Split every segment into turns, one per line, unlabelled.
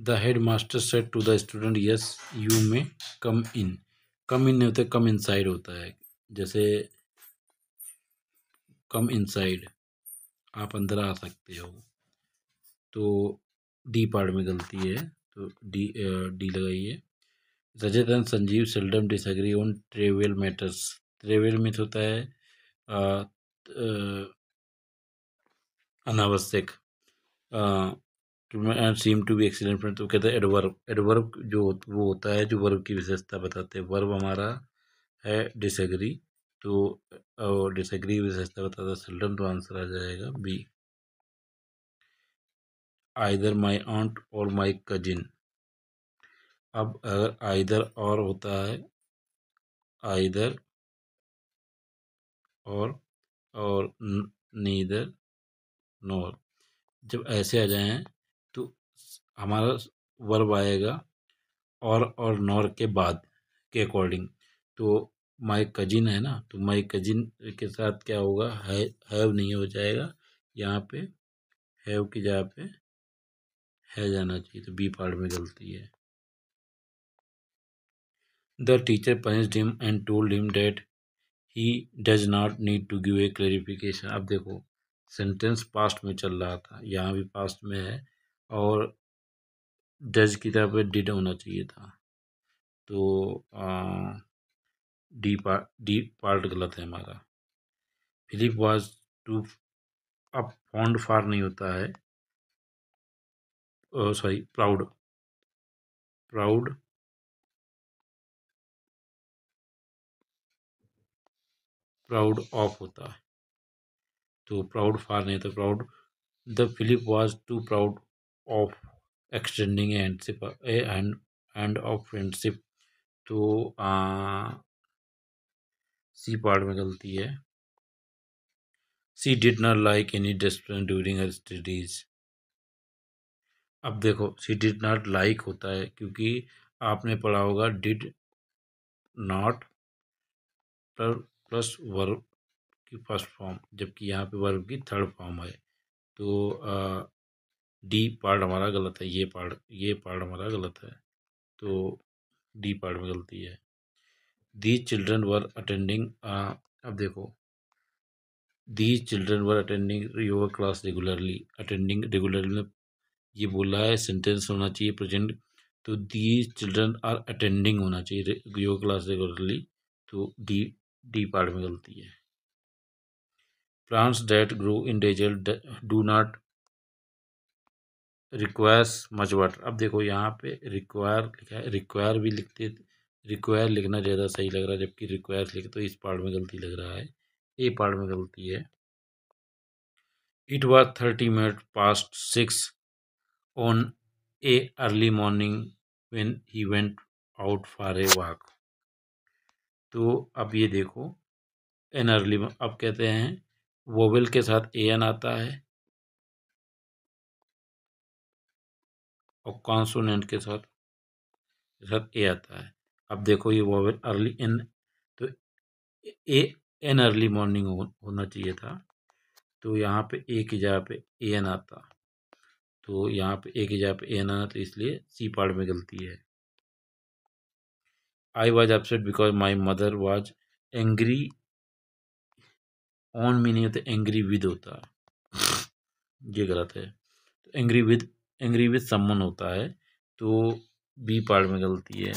The head master said to the student yes you may come इन। कम इन नहीं होता, come inside होता है। जैसे कम इनसाइड, आप अंदर आ सकते हो। तो डी पार्ट में गलती है, तो डी लगाइए। Rajat and Sanjeev seldom disagree on trivial matters. Trivial means होता है अनावश्यक। And seem to be excellent friend, तो कहते हैं एडवर्ब। एडवर्ब जो वो होता है जो वर्ब की विशेषता बताते हैं। वर्ब हमारा है डिसएग्री, तो डिसएग्री विशेषता बताता है सेल्डम, तो आंसर आ जाएगा बी। आइदर माई आंट और माई कजिन। अब अगर आइदर और होता है, आइदर और नीदर नोर, जब ऐसे आ जाए तो हमारा वर्ब आएगा और नॉर के बाद के अकॉर्डिंग। तो माई कजिन है ना, तो माई कजिन के साथ क्या होगा, हैव नहीं हो जाएगा, यहाँ पे हैव की जगह पे है जाना चाहिए, तो बी पार्ट में गलती है। The teacher punished him and told him that he does not need to give a clarification. अब देखो सेंटेंस पास्ट में चल रहा था, यहाँ भी पास्ट में है, और डज की तरह पे डिड होना चाहिए था, तो डी पार्ट गलत है हमारा। फिलिप वॉज टू, अब फॉन्ड फार नहीं होता है, sorry proud, proud proud of होता है, तो प्राउड फार नहीं, तो proud. The Philip was too proud of extending hand of friendship, तो सी पार्ट में गलती है। She did not like any discipline during her studies. अब देखो शी डिड नॉट लाइक होता है, क्योंकि आपने पढ़ा होगा डिड नॉट प्लस वर्ब की फर्स्ट फॉर्म, जबकि यहाँ पे वर्ब की थर्ड फॉर्म है, तो डी पार्ट हमारा गलत है, ये पार्ट हमारा गलत है, तो डी पार्ट में गलती है। दीज चिल्ड्रन वर अटेंडिंग, अब देखो these children were attending yoga class regularly. Attending regularly ये बोला है, सेंटेंस होना चाहिए प्रेजेंट, तो दीज चिल्ड्रन आर अटेंडिंग होना चाहिए योगा क्लास रेगुलरली, तो डी पार्ट में गलती है। Plants that grow in desert do not requires much water. अब देखो यहाँ पे रिक्वायर लिखा है, रिक्वायर भी लिखते, रिक्वायर लिखना ज़्यादा सही लग रहा है, जबकि रिक्वायर्स लिखे तो इस पार्ट में गलती लग रहा है, ए पार्ट में गलती है। It was 30 minutes past 6 on a early morning when he went out for a walk। तो अब ये देखो एन अर्ली, अब कहते हैं वोवेल के साथ ए एन आता है और कॉन्सोनेंट के साथ ए आता है। अब देखो ये वोवेल अर्ली एन, तो ए एन अर्ली मॉर्निंग होना चाहिए था, तो यहाँ पे ए की जगह पे ए एन आता, तो यहाँ पे ए की जगह पे ए एन आना, तो इसलिए सी पार्ट में गलती है। I was upset because my mother was angry on me नहीं होता, एंग्री विद होता है, ये गलत है, तो एंग्री विद समवन होता है, तो बी पार्ट में गलती है।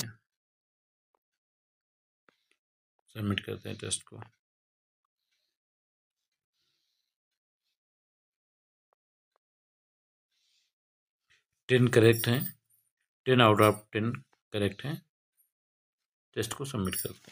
सबमिट करते हैं टेस्ट को। 10 करेक्ट हैं, 10 आउट ऑफ 10 करेक्ट हैं। टेस्ट को सबमिट करते हैं।